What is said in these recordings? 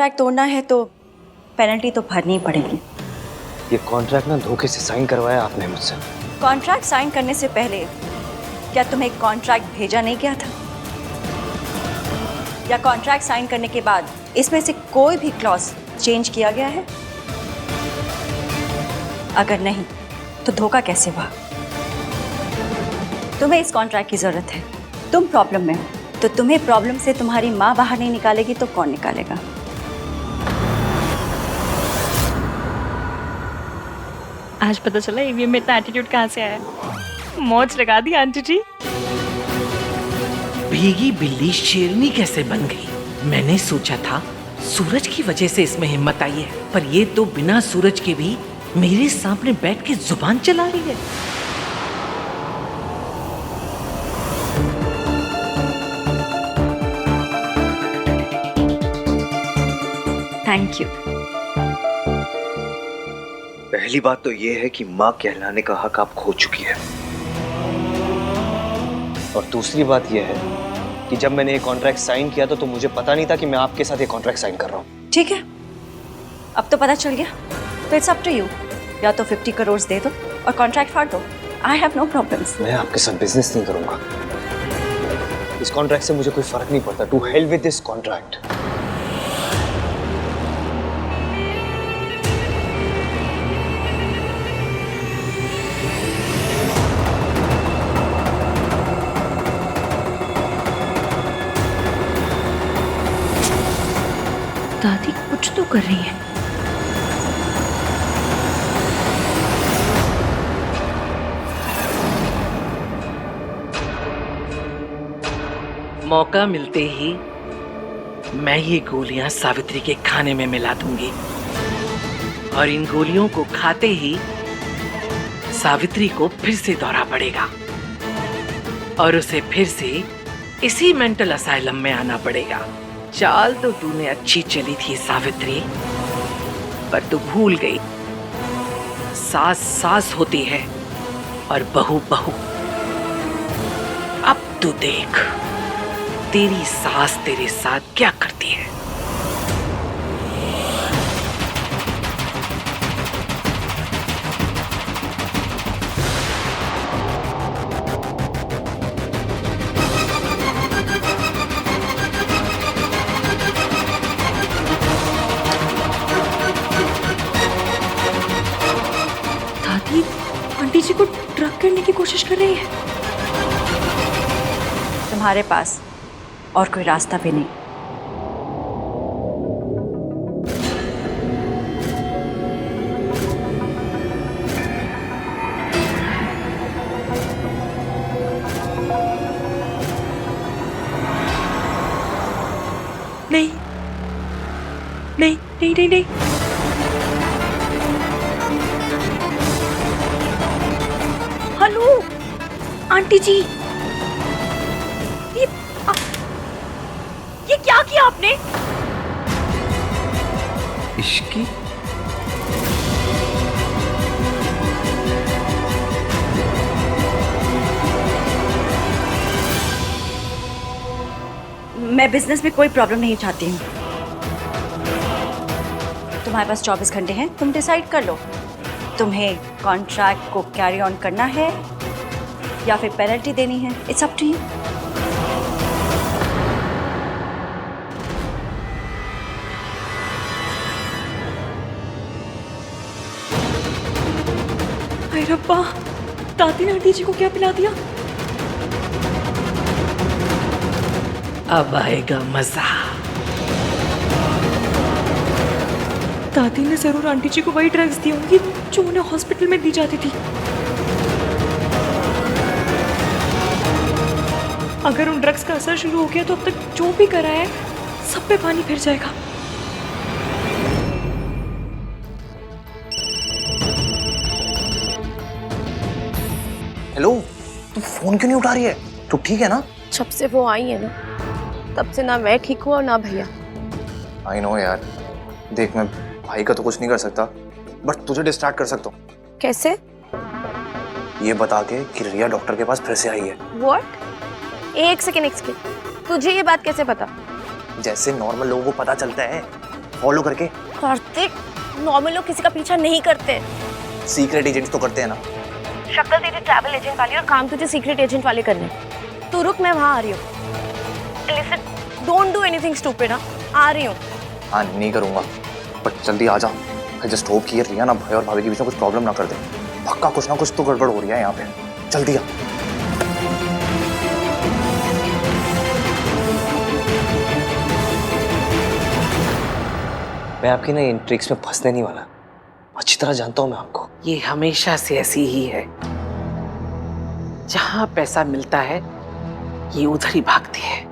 Contract तोड़ना है तो पेनल्टी तो भरनी ही पड़ेगी। ये कॉन्ट्रैक्ट ना धोखे से साइन करवाया आपने मुझसे। कॉन्ट्रैक्ट साइन करने से पहले क्या तुम्हें कॉन्ट्रैक्ट भेजा नहीं गया था? या कॉन्ट्रैक्ट साइन करने के बाद इसमें से कोई भी क्लॉज चेंज किया गया है? अगर नहीं तो धोखा कैसे हुआ? तुम्हें इस कॉन्ट्रैक्ट की जरूरत है, तुम प्रॉब्लम में हो, तो तुम्हें प्रॉब्लम से तुम्हारी माँ बाहर नहीं निकालेगी तो कौन निकालेगा? आज पता चला ईवीएम में इतना एटीट्यूड कहाँ से आया। मौज लगा दी आंटी जी। भीगी बिल्ली शेरनी कैसे बन गई? मैंने सोचा था सूरज की वजह से इसमें हिम्मत आई है, पर ये तो बिना सूरज के भी मेरे सामने बैठ के जुबान चला रही है। Thank you. पहली बात तो ये है कि माँ कहलाने का हक आप खो चुकी है, और दूसरी बात ये है कि जब मैंने ये कॉन्ट्रैक्ट साइन किया था तो मुझे पता नहीं था कि मैं आपके साथ ये कॉन्ट्रैक्ट साइन कर रहा हूँ। ठीक है, अब तो पता चल गया, तो इट्स अप टू यू। या तो 50 करोड़ दे दो और कॉन्ट्रैक्ट फाड़ दो। I have no problems. मैं आपके साथ बिजनेस नहीं करूंगा। इस कॉन्ट्रैक्ट से मुझे कोई फर्क नहीं पड़ता। To hell with this contract. दादी कुछ तो कर रही है। मौका मिलते ही मैं ये गोलियां सावित्री के खाने में मिला दूंगी, और इन गोलियों को खाते ही सावित्री को फिर से दौरा पड़ेगा और उसे फिर से इसी मेंटल असाइलम में आना पड़ेगा। चाल तो तूने अच्छी चली थी सावित्री, पर तू भूल गई सास सास होती है और बहू बहू। अब तू देख तेरी सास तेरे साथ क्या करती है। दादी आंटी जी को ड्रग करने की कोशिश कर रही है। तुम्हारे पास और कोई रास्ता भी नहीं। नहीं नहीं नहीं नहीं नहीं। हेलो आंटी जी, ये क्या किया आपने? इश्की मैं बिजनेस में कोई प्रॉब्लम नहीं चाहती हूँ। तुम्हारे पास 24 घंटे हैं, तुम डिसाइड कर लो। तुम्हें कॉन्ट्रैक्ट को कैरी ऑन करना है या फिर पेनल्टी देनी है। It's up to you. अरे रब्बा, दादी ने आंटी जी को क्या पिला दिया? अब आएगा मजा। दादी ने जरूर आंटी जी को वही ड्रग्स दी होंगी जो उन्हें हॉस्पिटल में दी जाती थी। अगर उन ड्रग्स का असर शुरू हो गया तो अब तक जो भी करा है सब पे पानी फिर जाएगा। हेलो, तू फोन क्यों नहीं उठा रही है? तू ठीक है ना? जब से वो आई है ना, तब से ना मैं ठीक हूँ और ना भैया। आई नो यार, देख मैं भाई का तो कुछ नहीं कर सकता, बट तुझे डिस्ट्रैक्ट कर सकता हूँ। कैसे? ये बता के कि रिया डॉक्टर के पास फिर से आई है। व्हाट? एक सेकेंड, तुझे ये बात कैसे पता? जैसे नॉर्मल लोगों को पता चलता है, फॉलो करके। कार्तिक, नॉर्मल लोग किसी का पीछा नहीं करते। सीक्रेट एजेंट्स तो करते हैं ना। शक्ल तेरी ट्रैवल एजेंट वाली और काम तुझे सीक्रेट एजेंट वाले करने। तू रुक, मैं वहाँ आ रही हूँ। Listen, don't do anything stupid. आ रही हूँ। हाँ नहीं करूँगा, बट जल्दी आ जा। आई जस्ट होप कि ये रिया ना भाई और भाभी के बीच में कुछ प्रॉब्लम ना कर दे। पक्का कुछ ना कुछ तो गड़बड़ हो रही है यहाँ पे। जल्दी आ। मैं आपकी ना इन ट्रिक्स में फंसने नहीं वाला। अच्छी तरह जानता हूं मैं आपको। ये हमेशा से ऐसी ही है। जहां पैसा मिलता है ये उधर ही भागती है।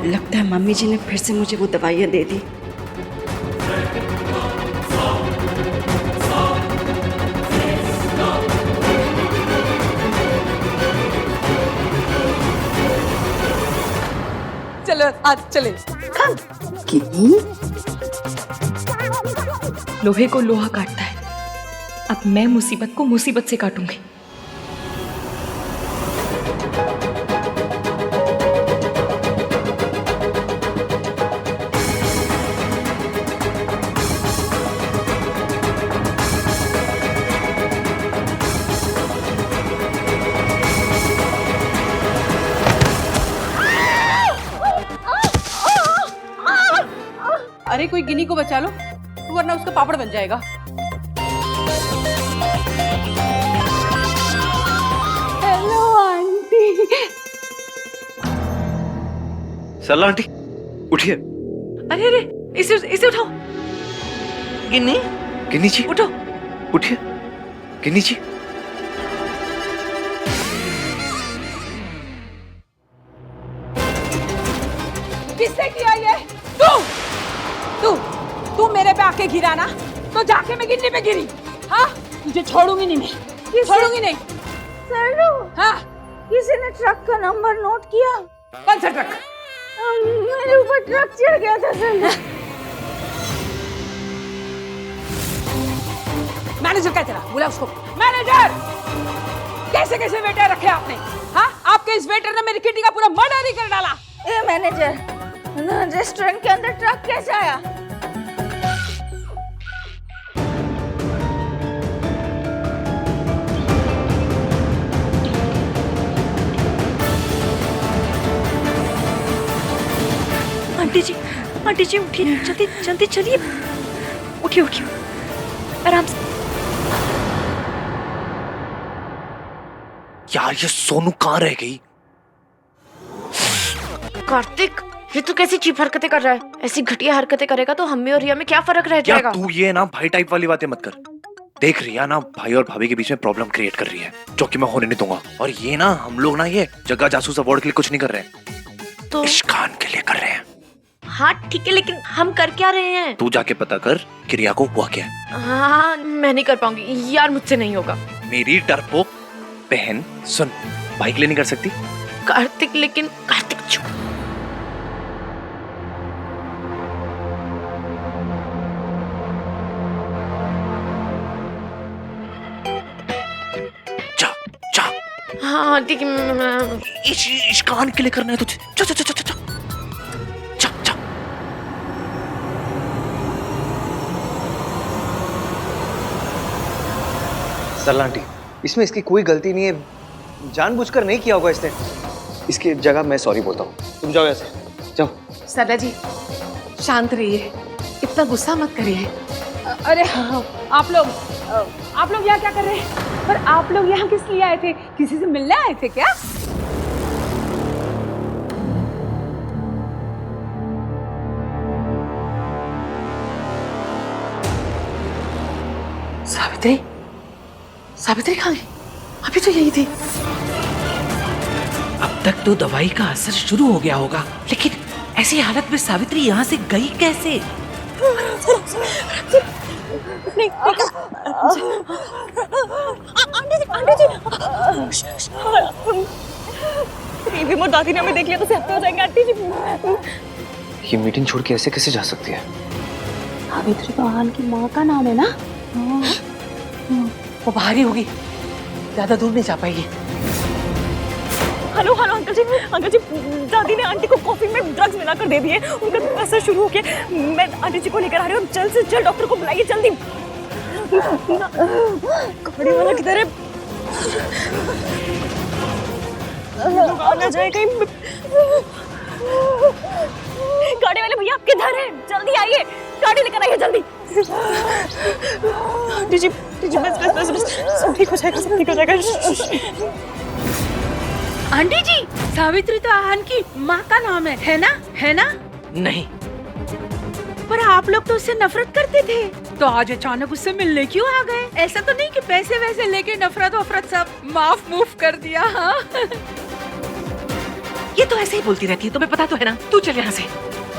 लगता है मम्मी जी ने फिर से मुझे वो दवाइयाँ दे दी। चलो आज चले। लोहे को लोहा काटता है। अब मैं मुसीबत को मुसीबत से काटूंगी। अरे कोई गिनी को बचा लो, वरना उसका पापड़ बन जाएगा। Hello aunty. सरला आंटी उठिए। अरे अरे, इसे उठाओ। गिन्नी, गिन्नी जी उठो। उठिए। गिन्नी जी किसने किया ये? तू मेरे पे आके गिरा ना, तो जाके मैं गिन्नी पे गिरी। हाँ, तुझे छोड़ूंगी नहीं मैं, छोड़ूंगी नहीं। सरू, हाँ, किसी ने ट्रक का नंबर नोट किया? कौन सा ट्रक? मेरे ऊपर ट्रक चढ़ गया था सरू। मैनेजर क्या चला? बुला उसको। मैनेजर, कैसे कैसे वेटर रखे आपने? हाँ, आपके इस वेटर ने मेरी किटी का पूरा मर्डर ही कर डाला। ए मैनेजर, रेस्टोरेंट के अंदर ट्रक कैसे आया? आंटी जी उठिए, जल्दी जल्दी चलिए। उठिए उठिए, आराम से। यार ये सोनू कहाँ रह गई? कार्तिक, ये तू कैसी चीप हरकतें कर रहा है? ऐसी घटिया हरकतें करेगा तो हम में और रिया में क्या फर्क रह जाएगा? यार तू ये ना भाई टाइप वाली बातें मत कर। देख रिया ना भाई और भाभी के बीच में प्रॉब्लम क्रिएट कर रही है, जो कि मैं होने नहीं दूंगा। और ये ना हम लोग ना ये जगह जासूस अवार्ड के लिए कुछ नहीं कर रहे, तो इश्कान के लिए कर रहे हैं। हाँ ठीक है, लेकिन हम कर क्या रहे हैं? तू जाके पता कर कि रिया को हुआ क्या है। हाँ, मैं नहीं कर पाऊंगी यार, मुझसे नहीं होगा। मेरी डरपोक बहन सुन, भाई के लिए नहीं कर सकती? कार्तिक, लेकिन कार्तिक चुप। जा जा। हाँ ठीक है, इश्कान के लिए करना है तुझे। जा जा जा जा जा जा जा। सरला आंटी, इसमें इसकी कोई गलती नहीं है, जानबूझकर नहीं किया होगा इसने। इसकी जगह मैं सॉरी बोलता हूँ। तुम जाओ ऐसे, जाओ। सरला जी, शांत रहिए, इतना गुस्सा मत करिए। अरे हाँ, आप लोग यहाँ क्या कर रहे हैं? पर आप लोग यहाँ किस लिए आए थे? किसी से मिलने आए थे क्या? सावित्री, सावित्री कहाँ गई? अभी तो यही थी। अब तक तो दवाई का असर शुरू हो गया होगा, लेकिन ऐसी हालत में सावित्री यहाँ से गई कैसे? रिमोट दादी ने हमें देख लिया तो सेफ्टी हो जाएंगे आंटी जी। ये मीटिंग छोड़ के ऐसे कैसे जा सकती है? सावित्री तो आहान की माँ का नाम है ना? वो बाहर ही होगी, ज्यादा दूर नहीं जा पाएगी। हेलो हेलो अंकल जी, दादी ने आंटी को कॉफी में ड्रग्स मिलाकर दे दिए। उनका असर शुरू हो गया। मैं आंटी जी को लेकर आ रही हूँ। जल्द से जल्द डॉक्टर को बुलाइए, जल्दी। कपड़े वाला किधर है? लोग आ ना जाए कहीं। गाड़ी वाले भैया आप किधर हैं? जल्दी आइए, गाड़ी लेकर आइए जल्दी। आंटी जी बस सब ठीक हो जाएगा, सब ठीक हो जाएगा। आंटी जी, सावित्री तो आहान की माँ का नाम है ना? है ना? नहीं, पर आप लोग तो उससे नफरत करते थे, तो आज अचानक उससे मिलने क्यों आ गए? ऐसा तो नहीं कि पैसे वैसे लेके नफरत वफरत सब माफ मूफ कर दिया? हाँ ये तो ऐसे ही बोलती रहती है, तुम्हें पता तो है ना। तू चल यहाँ से।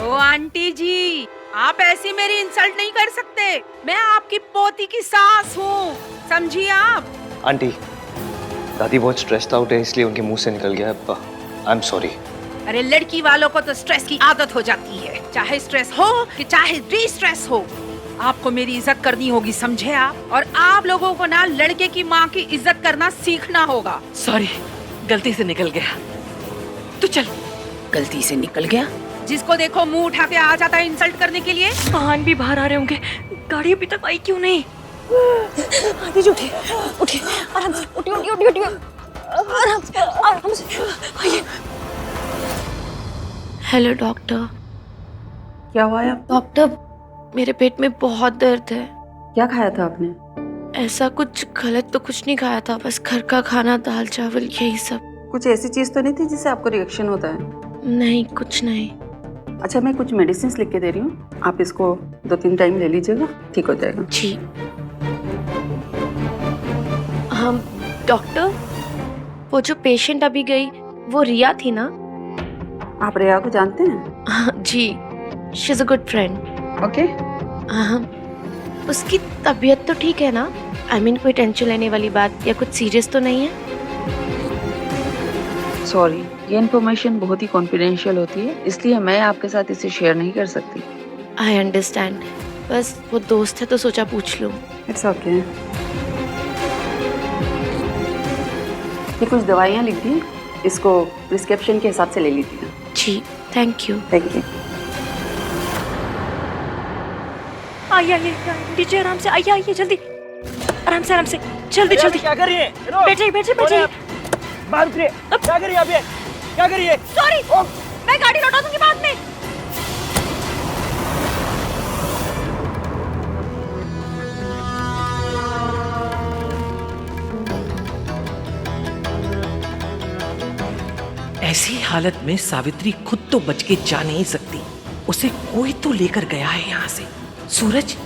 ओ आंटी जी, आप ऐसी मेरी इंसल्ट नहीं कर सकते। मैं आपकी पोती की सास हूँ, समझिए आप। आंटी, दादी बहुत स्ट्रेस्ड आउट है इसलिए उनके मुंह से निकल गया। I am sorry. अरे लड़की वालों को तो स्ट्रेस की आदत हो जाती है, चाहे स्ट्रेस हो कि चाहे डी स्ट्रेस हो। आपको मेरी इज्जत करनी होगी, समझे आप? और आप लोगों को ना लड़के की माँ की इज्जत करना सीखना होगा। सॉरी, गलती से निकल गया। तू चल। गलती से निकल गया? जिसको देखो मुंह उठा के आ जाता है इंसल्ट करने के लिए। आहान भी बाहर आ रहे होंगे, गाड़ी अभी तक आई क्यों नहीं? आंटी जी उठिए, आराम से उठिए, आराम से आइए। Hello doctor. क्या हुआ है? डॉक्टर, मेरे पेट में बहुत दर्द है। क्या खाया था आपने? ऐसा कुछ गलत तो कुछ नहीं खाया था, बस घर का खाना, दाल चावल यही सब। कुछ ऐसी चीज तो नहीं थी जिससे आपको रिएक्शन होता है? नहीं, कुछ नहीं। अच्छा, मैं कुछ मेडिसिन लिख के दे रही हूँ, आप इसको 2-3 टाइम ले लीजिएगा, ठीक हो जाएगा। जी। हम डॉक्टर, वो जो पेशेंट अभी गई वो रिया थी ना? आप रिया को जानते हैं? जी, she is a good friend. Okay. उसकी तबीयत तो ठीक है ना? आई मीन कोई टेंशन लेने वाली बात या कुछ सीरियस तो नहीं है? सॉरी, ये इन्फॉर्मेशन बहुत ही कॉन्फिडेंशियल होती है, इसलिए मैं आपके साथ इसे शेयर नहीं कर सकती। आई अंडरस्टैंड, बस वो दोस्त है तो सोचा पूछ लूं। It's okay. ये कुछ दवाइयाँ लिख दी, इसको प्रिस्क्रिप्शन के हिसाब से ले लीजिए। जी, थैंक यू। Thank you. आइए नीचे, आराम से आइए जल्दी, आराम से जल्दी। क्या कर रही है? बैठिए। बाहर उतरिए। क्या कर रही है आप ये? क्या कर रही है? सॉरी, मैं गाड़ी लौटा दूंगी बाद में। ऐसी हालत में सावित्री खुद तो बच के जा नहीं सकती, उसे कोई तो लेकर गया है यहाँ से। सूरज,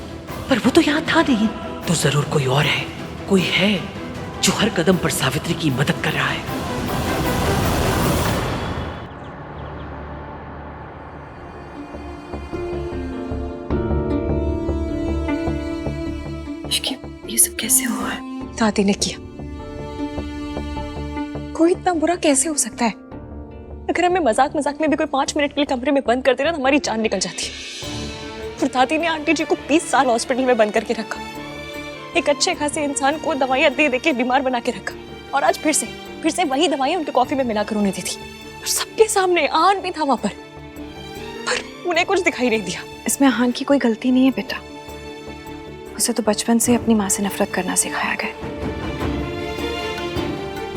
पर वो तो यहाँ था नहीं, तो जरूर कोई और है। कोई है जो हर कदम पर सावित्री की मदद कर रहा है। ये सब कैसे हुआ है? दादी ने किया। कोई इतना बुरा कैसे हो सकता है? अगर हमें मजाक में भी कोई 5 मिनट के लिए कमरे में बंद कर दे ना तो हमारी जान निकल जाती है। और दादी ने आंटी जी को 20 साल हॉस्पिटल में बंद करके रखा, एक अच्छे खासे इंसान को दवाइयां दे के बीमार बना के रखा, और आज फिर से वही दवाइयां उनके कॉफी में मिलाकर उन्हें दी थी। और सबके सामने आहान भी था वहां पर उन्हें कुछ दिखाई नहीं दिया। इसमें आहान की कोई गलती नहीं है बेटा, उसे तो बचपन से अपनी माँ से नफरत करना सिखाया गया।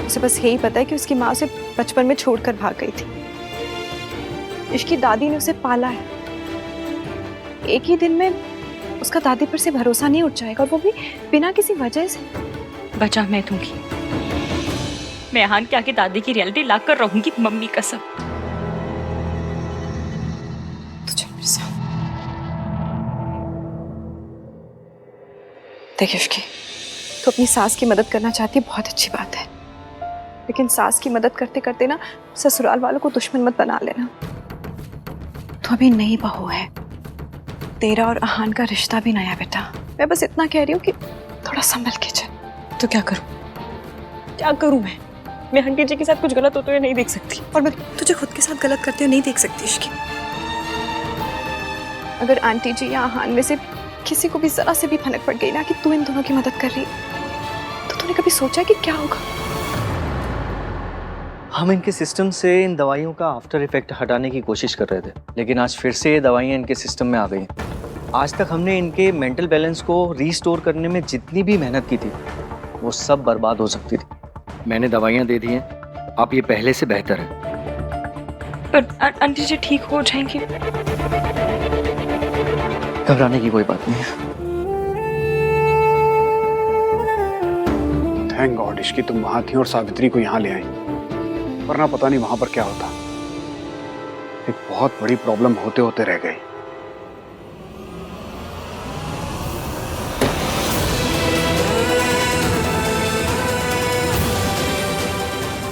उसे बस यही पता है कि उसकी माँ उसे बचपन में छोड़कर भाग गई थी। इसकी दादी ने उसे पाला है। एक ही दिन में उसका दादी पर से भरोसा नहीं उठ जाएगा, और वो भी बिना किसी वजह से। बचा मैं दूंगी, मैं आहान के आगे दादी की रियलिटी ला कर रहूंगी, मम्मी कसम। देखिए उसकी तो अपनी सास की मदद करना चाहती है, बहुत अच्छी बात है, लेकिन सास की मदद करते करते ना ससुराल वालों को दुश्मन मत बना लेना। तो अभी नई बहू है, तेरा और आहान का रिश्ता भी नया बेटा। मैं बस इतना कह रही हूँ कि थोड़ा संभल के चल। तो क्या करूं मैं आंटी जी के साथ कुछ गलत होते हुए नहीं देख सकती, और मैं तुझे खुद के साथ गलत करते हुए नहीं देख सकती। इसकी अगर आंटी जी या आहान में से किसी को भी जरा से भी भनक पड़ गई ना कि तू इन दोनों की मदद कर रही है, तो तूने कभी सोचा कि क्या होगा? हम इनके सिस्टम से इन दवाइयों का आफ्टर इफेक्ट हटाने की कोशिश कर रहे थे, लेकिन आज फिर से ये दवाइयाँ इनके सिस्टम में आ गई। आज तक हमने इनके मेंटल बैलेंस को रीस्टोर करने में जितनी भी मेहनत की थी, वो सब बर्बाद हो सकती थी। मैंने दवाइयाँ दे दी हैं, आप ये पहले से बेहतर है। पर आंटी जी ठीक हो जाएंगी? घबराने की कोई बात नहीं है। थैंक गॉड इश्की तुम वहां थी और सावित्री को यहाँ ले आई, वरना पता नहीं वहां पर क्या होता। एक बहुत बड़ी प्रॉब्लम होते होते रह गई।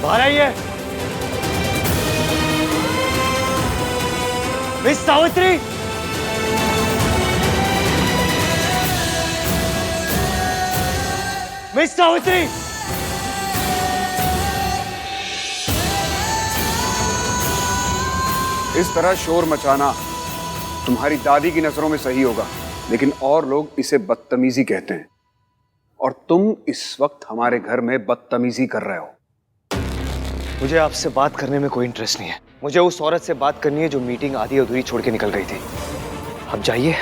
बाहर आइए। मिस सावित्री, मिस सावित्री, इस तरह शोर मचाना तुम्हारी दादी की नजरों में सही होगा, लेकिन और लोग इसे बदतमीजी कहते हैं, और तुम इस वक्त हमारे घर में बदतमीजी कर रहे हो। मुझे आपसे बात करने में कोई इंटरेस्ट नहीं है। मुझे उस औरत से बात करनी है जो मीटिंग आधी अधूरी छोड़ के निकल गई थी। आप जाइए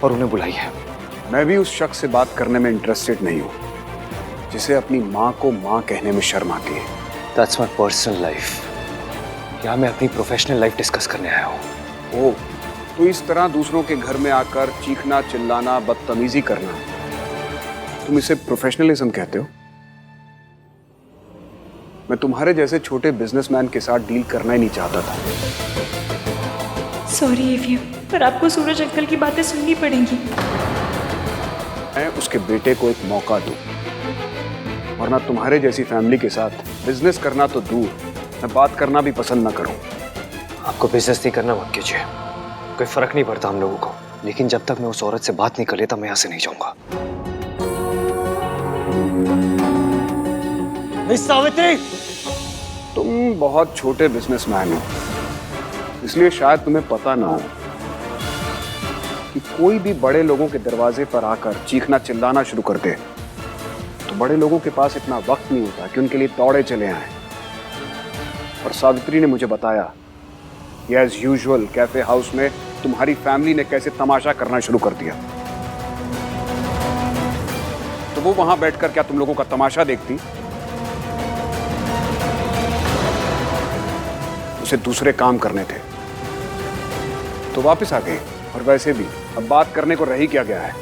और उन्हें बुलाइए। मैं भी उस शख्स से बात करने में इंटरेस्टेड नहीं हूं जिसे अपनी माँ को माँ कहने में शर्म आती है। That's my personal life. यहाँ मैं अपनी प्रोफेशनल लाइफ डिस्कस करने आया हूँ। ओह, तो इस तरह दूसरों के घर में आकर चीखना, चिल्लाना, बदतमीजी करना, तुम इसे प्रोफेशनलिज्म कहते हो? मैं तुम्हारे जैसे छोटे बिजनेसमैन के साथ डील करना ही नहीं चाहता था। सॉरी एवीएम, पर आपको सूरज अंकल की बातें सुननी पड़ेंगी। मैं उसके बेटे को एक मौका दूं, वरना तुम्हारे जैसी फैमिली के साथ बिजनेस करना तो दूर, मैं बात करना भी पसंद ना करूं। आपको बिजनेस नहीं करना मत कीजिए, कोई फर्क नहीं पड़ता हम लोगों को, लेकिन जब तक मैं उस औरत से बात नहीं कर लेता मैं यहाँ से नहीं जाऊंगा। मिस सावित्री, तुम बहुत छोटे बिजनेसमैन हो, इसलिए शायद तुम्हें पता ना हो कि कोई भी बड़े लोगों के दरवाजे पर आकर चीखना चिल्लाना शुरू कर दे तो बड़े लोगों के पास इतना वक्त नहीं होता कि उनके लिए दौड़े चले आए। और सावित्री ने मुझे बताया कि एज यूजुअल कैफे हाउस में तुम्हारी फैमिली ने कैसे तमाशा करना शुरू कर दिया। तो वो वहां बैठकर क्या तुम लोगों का तमाशा देखती? उसे दूसरे काम करने थे तो वापस आ गई। और वैसे भी अब बात करने को रह ही क्या गया है?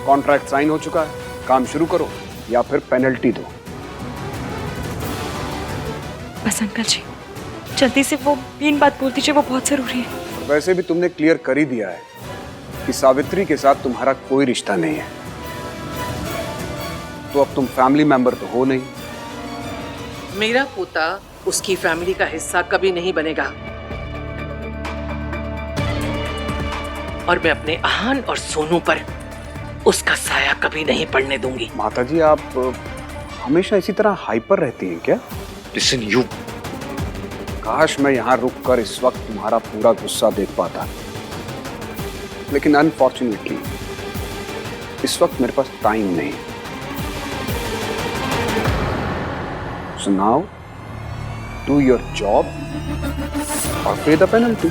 कॉन्ट्रैक्ट साइन हो चुका है, काम शुरू करो या फिर पेनल्टी दो। बस अंकल जी, जल्दी से वो तीन बात बोल दीजिए, वो बहुत जरूरी है। और वैसे भी तुमने क्लियर कर ही दिया है कि सावित्री के साथ तुम्हारा कोई रिश्ता नहीं है, तो अब तुम फैमिली मेंबर तो हो नहीं। मेरा पोता उसकी फैमिली का हिस्सा कभी नहीं बनेगा, और मैं अपने आहान और सोनू पर उसका साया कभी नहीं पड़ने दूंगी। माताजी, आप हमेशा इसी तरह हाइपर रहती हैं क्या? लिसन यू, काश मैं यहाँ रुककर इस वक्त तुम्हारा पूरा गुस्सा देख पाता, लेकिन अनफॉर्चुनेटली इस वक्त मेरे पास टाइम नहीं। So now, do your job or pay the penalty.